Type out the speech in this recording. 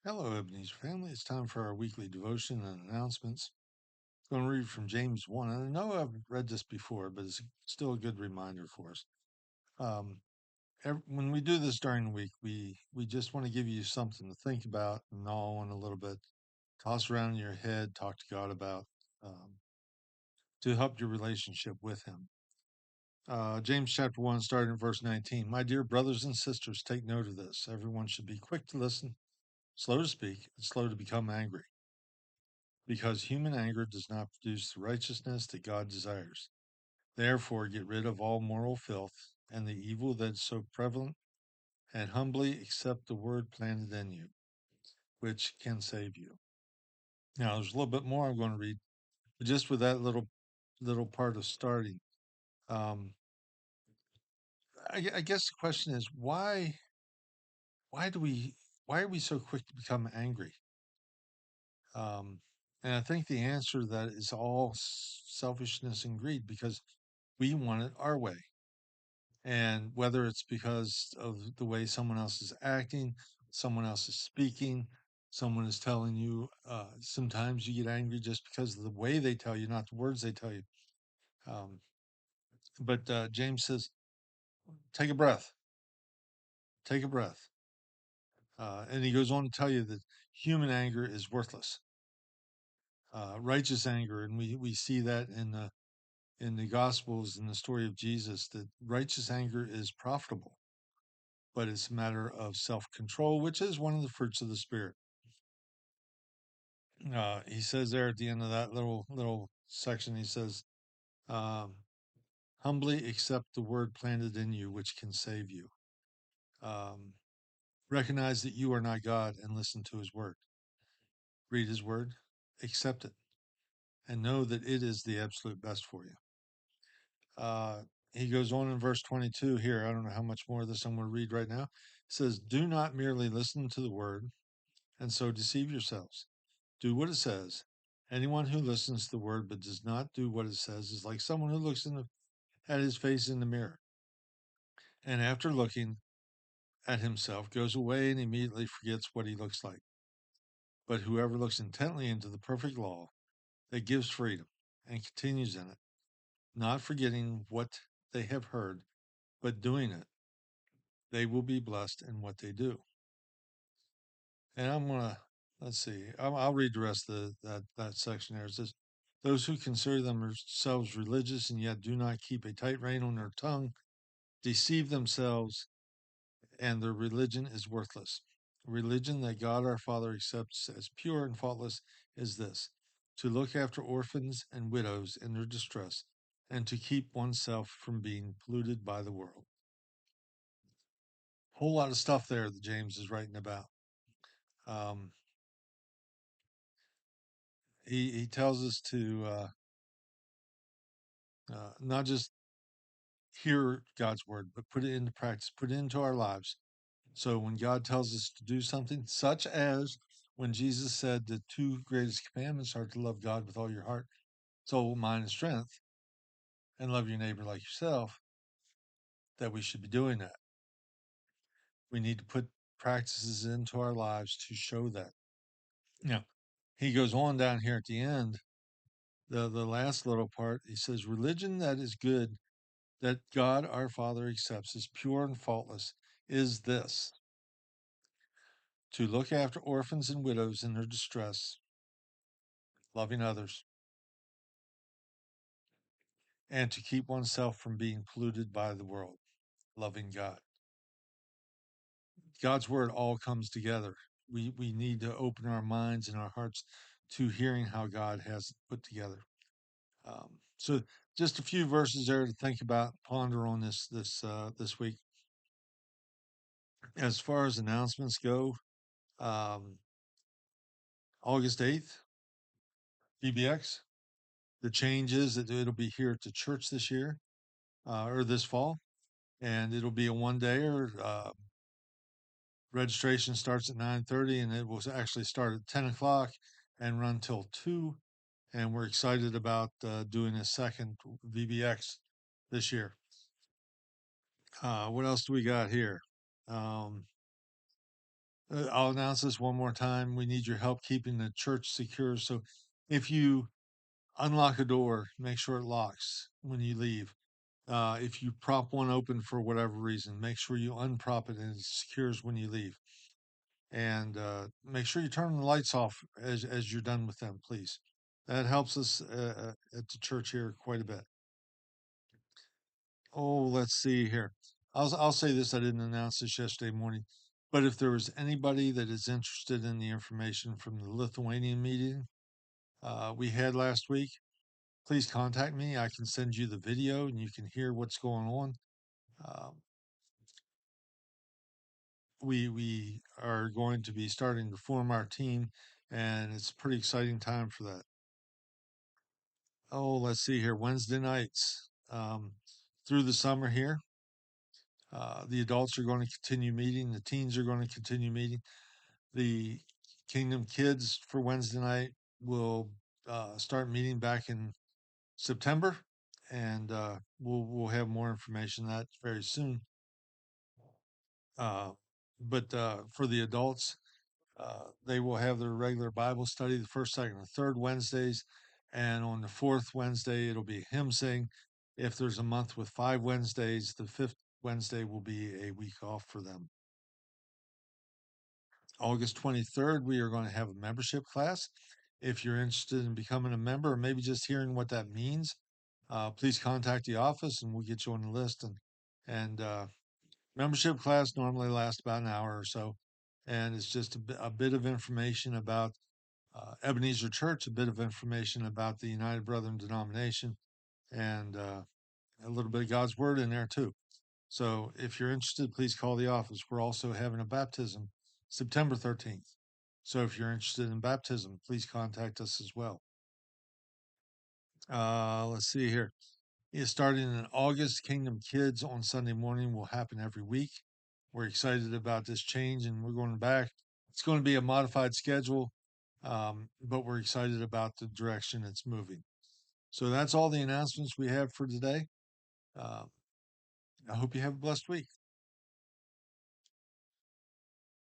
Hello, Ebenezer family. It's time for our weekly devotion and announcements. I'm going to read from James 1. And I know I've read this before, but it's still a good reminder for us. Um, when we do this during the week, we just want to give you something to think about and gnaw on a little bit, toss around in your head, talk to God about to help your relationship with Him. James chapter 1, starting in verse 19. My dear brothers and sisters, take note of this. Everyone should be quick to listen, slow to speak, and slow to become angry, because human anger does not produce the righteousness that God desires. Therefore, get rid of all moral filth and the evil that is so prevalent, and humbly accept the word planted in you, which can save you. Now, there's a little bit more I'm going to read, but just with that little part of starting, um, I guess the question is why do we why are we so quick to become angry? Um, and I think the answer to that is all selfishness and greed, because we want it our way. And whether it's because of the way someone else is acting, someone else is speaking, someone is telling you, sometimes you get angry just because of the way they tell you, not the words they tell you. Um, but James says, take a breath, take a breath. And he goes on to tell you that human anger is worthless. Righteous anger, and we see that in the Gospels, in the story of Jesus, that righteous anger is profitable, but it's a matter of self-control, which is one of the fruits of the Spirit. He says there at the end of that little section, he says, um, "Humbly accept the word planted in you, which can save you. Um, recognize that you are not God, and listen to His word. Read His word, accept it, and know that it is the absolute best for you." Uh, he goes on in verse 22 here. I don't know how much more of this I'm going to read right now. It says, "Do not merely listen to the word and so deceive yourselves. Do what it says. Anyone who listens to the word but does not do what it says is like someone who looks at his face in the mirror, and after looking at himself goes away and immediately forgets what he looks like. But whoever looks intently into the perfect law that gives freedom and continues in it, not forgetting what they have heard, but doing it, they will be blessed in what they do." And I'm gonna let's see. I'll read the rest of that section there. It says, "Those who consider themselves religious and yet do not keep a tight rein on their tongue deceive themselves, and their religion is worthless. Religion that God our Father accepts as pure and faultless is this: to look after orphans and widows in their distress, and to keep oneself from being polluted by the world." Whole lot of stuff there that James is writing about. Um, he tells us to not just hear God's word, but put it into practice, put it into our lives. So when God tells us to do something, such as when Jesus said the two greatest commandments are to love God with all your heart, soul, mind, and strength, and love your neighbor like yourself, that we should be doing that. We need to put practices into our lives to show that. Now, he goes on down here at the end, the last little part, he says, religion that is good, that God our Father accepts as pure and faultless, is this: to look after orphans and widows in their distress, loving others, and to keep oneself from being polluted by the world, loving God. God's word all comes together. We need to open our minds and our hearts to hearing how God has it put together. So just a few verses there to think about, ponder on this week. As far as announcements go, um, August 8th, BBX. The change is that it'll be here at the church this year, or this fall, and it'll be a one-dayer. Registration starts at 9:30, and it will actually start at 10 o'clock and run till 2. And we're excited about doing a second VBX this year. What else do we got here? Um, I'll announce this one more time. We need your help keeping the church secure. So if you unlock a door, make sure it locks when you leave. If you prop one open for whatever reason, make sure you unprop it and it secures when you leave. And make sure you turn the lights off as you're done with them, please. That helps us at the church here quite a bit. Oh, let's see here. I'll say this. I didn't announce this yesterday morning, but if there was anybody that is interested in the information from the Lithuanian meeting we had last week, please contact me. I can send you the video and you can hear what's going on. Um, we are going to be starting to form our team, and it's a pretty exciting time for that. Oh, let's see here. Wednesday nights through the summer here. The adults are going to continue meeting. The teens are going to continue meeting. The Kingdom Kids for Wednesday night will start meeting back in September, and we'll have more information on that very soon. Uh, but for the adults, they will have their regular Bible study the first, second, and third Wednesdays, and on the fourth Wednesday it'll be hymn sing. If there's a month with 5 Wednesdays, the fifth Wednesday will be a week off for them. August 23rd, we are going to have a membership class. If you're interested in becoming a member or maybe just hearing what that means, please contact the office and we'll get you on the list. And membership class normally lasts about an hour or so, and it's just a bit of information about Ebenezer Church, a bit of information about the United Brethren denomination, and a little bit of God's Word in there too. So if you're interested, please call the office. We're also having a baptism September 13th. So if you're interested in baptism, please contact us as well. Let's see here. It's starting in August. Kingdom Kids on Sunday morning will happen every week. We're excited about this change and we're going back. It's going to be a modified schedule, but we're excited about the direction it's moving. So that's all the announcements we have for today. Uh, I hope you have a blessed week.